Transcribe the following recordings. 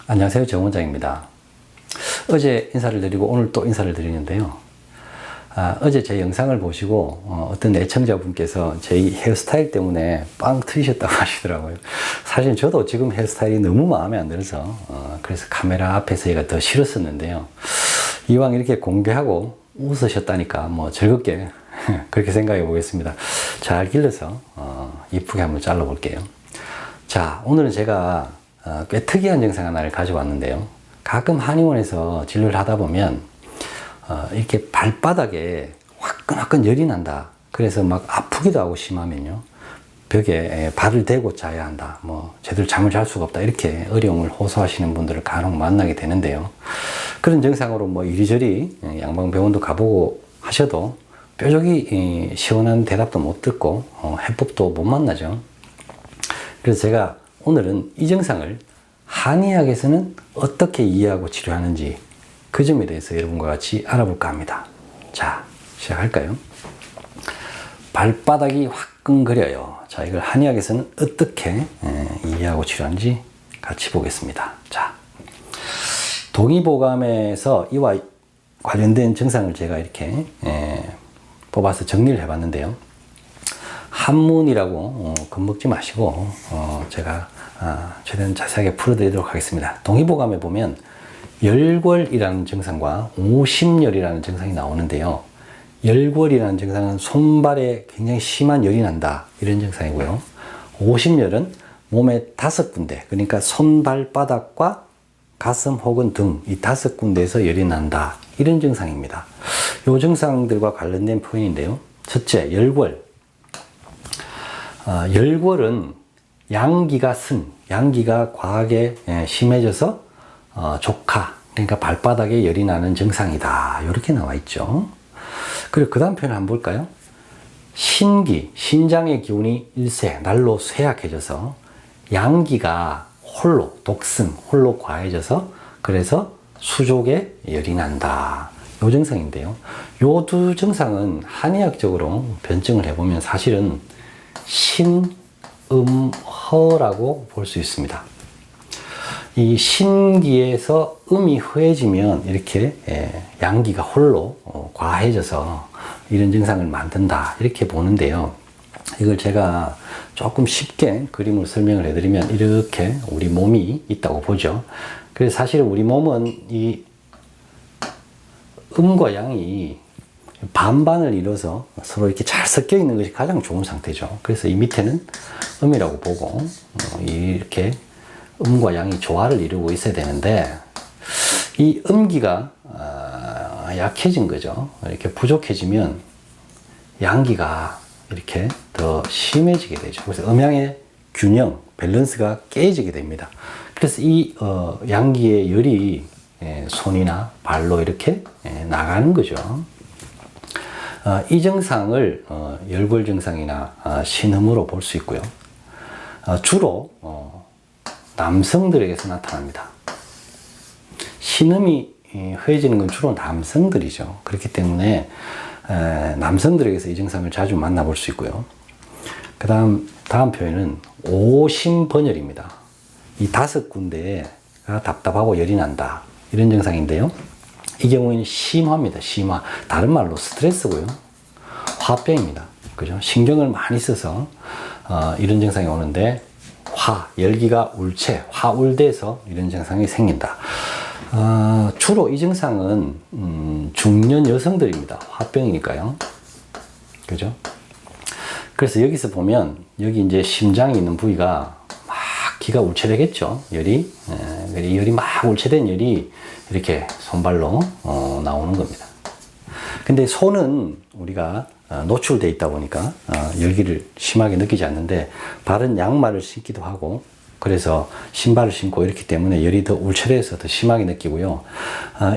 안녕하세요. 정 원장입니다. 어제 인사를 드리고 오늘 또 인사를 드리는데요. 어제 제 영상을 보시고 어떤 애청자분께서 제 헤어스타일 때문에 빵 트이셨다고 하시더라고요. 사실 저도 지금 헤어스타일이 너무 마음에 안 들어서 그래서 카메라 앞에서 얘가 더 싫었었는데요. 이왕 이렇게 공개하고 웃으셨다니까 뭐 즐겁게 그렇게 생각해 보겠습니다. 잘 길러서 이쁘게 한번 잘라 볼게요. 자, 오늘은 제가 꽤 특이한 증상 하나를 가져왔는데요. 가끔 한의원에서 진료를 하다 보면 이렇게 발바닥에 화끈화끈 열이 난다. 그래서 막 아프기도 하고 심하면요. 벽에 발을 대고 자야 한다. 뭐 제대로 잠을 잘 수가 없다. 이렇게 어려움을 호소하시는 분들을 간혹 만나게 되는데요. 그런 증상으로 뭐 이리저리 양방병원도 가보고 하셔도 뾰족이 시원한 대답도 못 듣고 해법도 못 만나죠. 그래서 제가 오늘은 이 증상을 한의학에서는 어떻게 이해하고 치료하는지 그 점에 대해서 여러분과 같이 알아볼까 합니다. 자, 시작할까요? 발바닥이 화끈거려요. 자, 이걸 한의학에서는 어떻게 이해하고 치료하는지 같이 보겠습니다. 자, 동의보감에서 이와 관련된 증상을 제가 이렇게 뽑아서 정리를 해봤는데요. 한문이라고 겁먹지 마시고 제가 최대한 자세하게 풀어드리도록 하겠습니다. 동의보감에 보면 열궐이라는 증상과 오심열이라는 증상이 나오는데요. 열궐이라는 증상은 손발에 굉장히 심한 열이 난다 이런 증상이고요. 오심열은 몸의 5군데 그러니까 손발바닥과 가슴 혹은 등 이 5군데에서 열이 난다 이런 증상입니다. 이 증상들과 관련된 표현인데요. 첫째, 열궐. 열궐은 양기가 양기가 과하게 심해져서 족하, 그러니까 발바닥에 열이 나는 증상이다. 이렇게 나와 있죠. 그리고 그 다음 표현을 한번 볼까요? 신기, 신장의 기운이 일세, 날로 쇠약해져서 양기가 홀로, 독승, 홀로 과해져서 그래서 수족에 열이 난다. 이 증상인데요. 이 두 증상은 한의학적으로 변증을 해보면 사실은 신음허라고 볼 수 있습니다. 이 신기에서 음이 허해지면 이렇게 양기가 홀로 과해져서 이런 증상을 만든다 이렇게 보는데요. 이걸 제가 조금 쉽게 그림으로 설명을 해드리면 이렇게 우리 몸이 있다고 보죠. 그래서 사실 우리 몸은 이 음과 양이 반반을 이뤄서 서로 이렇게 잘 섞여 있는 것이 가장 좋은 상태죠. 그래서 이 밑에는 음이라고 보고 이렇게 음과 양이 조화를 이루고 있어야 되는데 이 음기가 약해진 거죠. 이렇게 부족해지면 양기가 이렇게 더 심해지게 되죠. 그래서 음양의 균형, 밸런스가 깨지게 됩니다. 그래서 이 양기의 열이 손이나 발로 이렇게 나가는 거죠. 이 증상을 열궐 증상이나 신음으로 볼 수 있고요. 주로 남성들에게서 나타납니다. 신음이 허해지는 건 주로 남성들이죠. 그렇기 때문에 남성들에게서 이 증상을 자주 만나볼 수 있고요. 다음 표현은 오심번열입니다. 이 5군데가 답답하고 열이 난다. 이런 증상인데요. 이 경우에는 심화입니다. 심화. 다른 말로 스트레스고요. 화병입니다. 그죠? 신경을 많이 써서 이런 증상이 오는데 열기가 울체, 화울돼서 이런 증상이 생긴다. 주로 이 증상은 중년 여성들입니다. 화병이니까요. 그죠? 그래서 여기서 보면 여기 이제 심장이 있는 부위가 막 기가 울체되겠죠. 열이 막 울체된 열이 이렇게 손발로 나오는 겁니다. 근데 손은 우리가 노출되어 있다 보니까 열기를 심하게 느끼지 않는데 발은 양말을 신기도 하고 그래서 신발을 신고 이렇기 때문에 열이 더 울체돼서 더 심하게 느끼고요.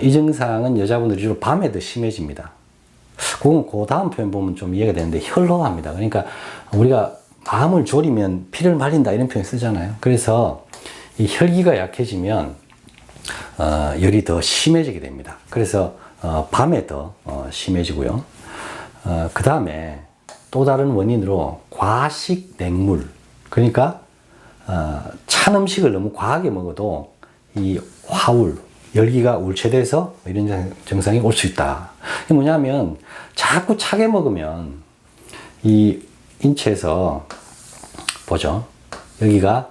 이 증상은 여자분들이 주로 밤에 더 심해집니다. 그건 그 다음 표현 보면 좀 이해가 되는데 혈로합니다. 그러니까 우리가 마음을 졸이면 피를 말린다 이런 표현 쓰잖아요. 그래서 이 혈기가 약해지면 열이 더 심해지게 됩니다. 그래서 밤에 더 심해지고요. 그 다음에 또 다른 원인으로 과식 냉물, 그러니까 찬 음식을 너무 과하게 먹어도 이 화울, 열기가 울체돼서 이런 증상이 올 수 있다. 이게 뭐냐면 자꾸 차게 먹으면 이 인체에서 보죠. 여기가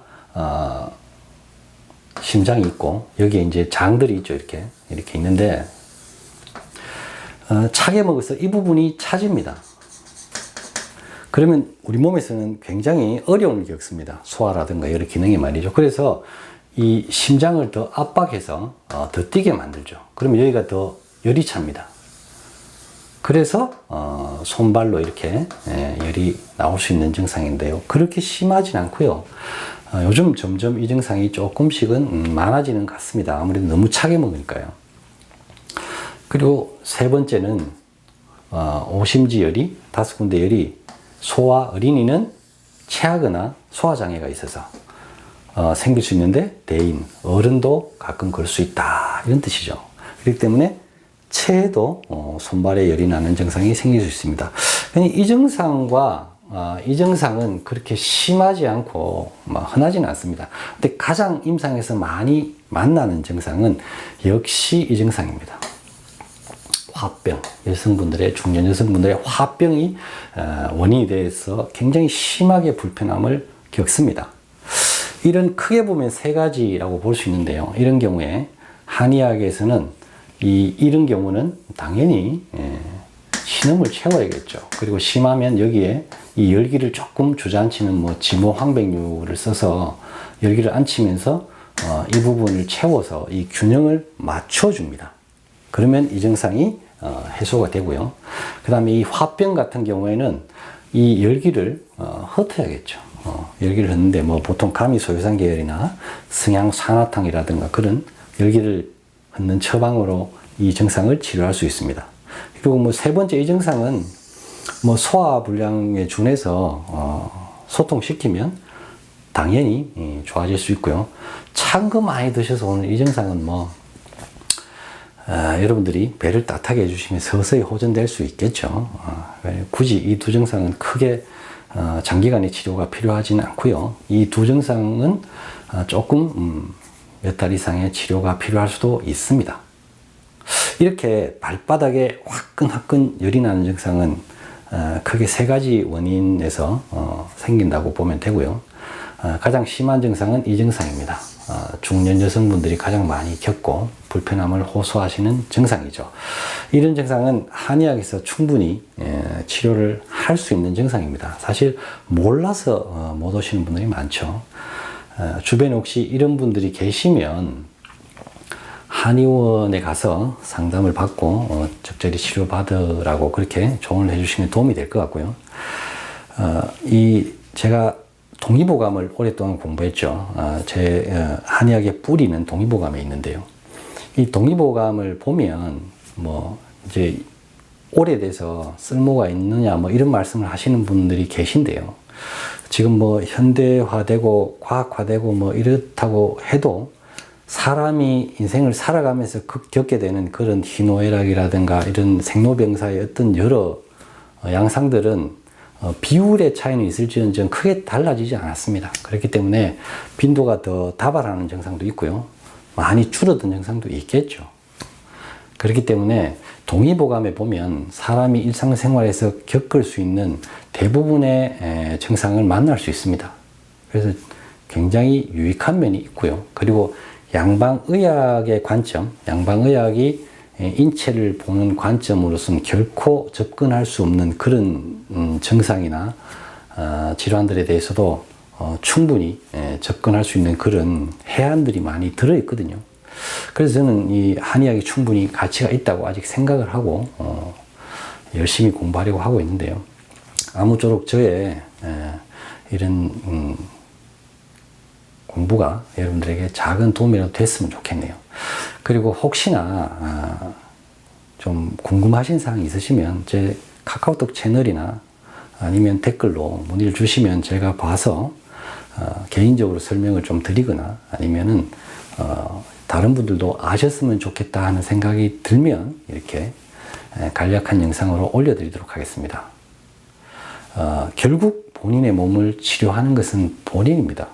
심장이 있고 여기에 이제 장들이 있죠. 이렇게 있는데 차게 먹어서 이 부분이 차집니다. 그러면 우리 몸에서는 굉장히 어려움을 겪습니다. 소화라든가 여러 기능이 말이죠. 그래서 이 심장을 더 압박해서 더 뛰게 만들죠. 그러면 여기가 더 열이 찹니다. 그래서 손발로 이렇게 열이 나올 수 있는 증상인데요. 그렇게 심하진 않고요. 요즘 점점 이 증상이 조금씩은 많아지는 것 같습니다. 아무래도 너무 차게 먹으니까요. 그리고 세 번째는 오심지열이 5군데 열이 소아 어린이는 체하거나 소화장애가 있어서 생길 수 있는데 대인, 어른도 가끔 그럴 수 있다. 이런 뜻이죠. 그렇기 때문에 체에도 손발에 열이 나는 증상이 생길 수 있습니다. 이 증상과 이 증상은 그렇게 심하지 않고 흔하지는 않습니다. 근데 가장 임상에서 많이 만나는 증상은 역시 이 증상입니다. 화병, 중년 여성분들의 화병이 원인이 돼서 굉장히 심하게 불편함을 겪습니다. 이런 크게 보면 세 가지라고 볼 수 있는데요. 이런 경우에 한의학에서는 이런 경우는 당연히 신음을 채워야겠죠. 그리고 심하면 여기에 이 열기를 조금 주저앉히는 지모 황백류를 써서 열기를 앉히면서 이 부분을 채워서 이 균형을 맞춰줍니다. 그러면 이 증상이 해소가 되고요. 그 다음에 이 화병 같은 경우에는 이 열기를 흩어야겠죠. 열기를 흩는데 보통 가미소요산 계열이나 승향산화탕이라든가 그런 열기를 흩는 처방으로 이 증상을 치료할 수 있습니다. 그리고 세 번째 이 증상은 소화불량에 준해서 소통시키면 당연히 좋아질 수 있고요. 찬 거 많이 드셔서 오는 이 증상은 여러분들이 배를 따뜻하게 해주시면 서서히 호전될 수 있겠죠. 굳이 이 두 증상은 크게 장기간의 치료가 필요하지는 않고요. 이 두 증상은 조금 몇 달 이상의 치료가 필요할 수도 있습니다. 이렇게 발바닥에 화끈화끈 열이 나는 증상은 크게 세 가지 원인에서 생긴다고 보면 되고요. 가장 심한 증상은 이 증상입니다. 중년 여성분들이 가장 많이 겪고 불편함을 호소하시는 증상이죠. 이런 증상은 한의학에서 충분히 치료를 할 수 있는 증상입니다. 사실 몰라서 못 오시는 분들이 많죠. 주변에 혹시 이런 분들이 계시면 한의원에 가서 상담을 받고 적절히 치료받으라고 그렇게 조언을 해주시면 도움이 될 것 같고요. 제가 동의보감을 오랫동안 공부했죠. 제 한의학의 뿌리는 동의보감에 있는데요. 이 동의보감을 보면 이제 오래돼서 쓸모가 있느냐 이런 말씀을 하시는 분들이 계신데요. 지금 현대화되고 과학화되고 이렇다고 해도 사람이 인생을 살아가면서 겪게 되는 그런 희노애락이라든가 이런 생로병사의 어떤 여러 양상들은 비율의 차이는 있을지언정 크게 달라지지 않았습니다. 그렇기 때문에 빈도가 더 다발하는 증상도 있고요. 많이 줄어든 증상도 있겠죠. 그렇기 때문에 동의보감에 보면 사람이 일상생활에서 겪을 수 있는 대부분의 증상을 만날 수 있습니다. 그래서 굉장히 유익한 면이 있고요. 그리고 양방의학의 관점, 양방의학이 인체를 보는 관점으로서는 결코 접근할 수 없는 그런 증상이나 질환들에 대해서도 충분히 접근할 수 있는 그런 해안들이 많이 들어있거든요. 그래서 저는 이 한의학이 충분히 가치가 있다고 아직 생각을 하고 열심히 공부하려고 하고 있는데요. 아무쪼록 저의 이런 공부가 여러분들에게 작은 도움이라도 됐으면 좋겠네요. 그리고 혹시나 좀 궁금하신 사항이 있으시면 제 카카오톡 채널이나 아니면 댓글로 문의를 주시면 제가 봐서 개인적으로 설명을 좀 드리거나 아니면은 다른 분들도 아셨으면 좋겠다 하는 생각이 들면 이렇게 간략한 영상으로 올려드리도록 하겠습니다. 결국 본인의 몸을 치료하는 것은 본인입니다.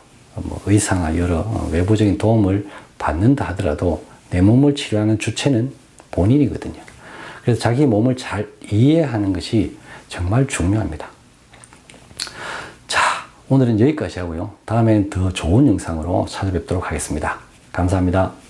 의사나 여러 외부적인 도움을 받는다 하더라도 내 몸을 치료하는 주체는 본인이거든요. 그래서 자기 몸을 잘 이해하는 것이 정말 중요합니다. 자, 오늘은 여기까지 하고요. 다음에는 더 좋은 영상으로 찾아뵙도록 하겠습니다. 감사합니다.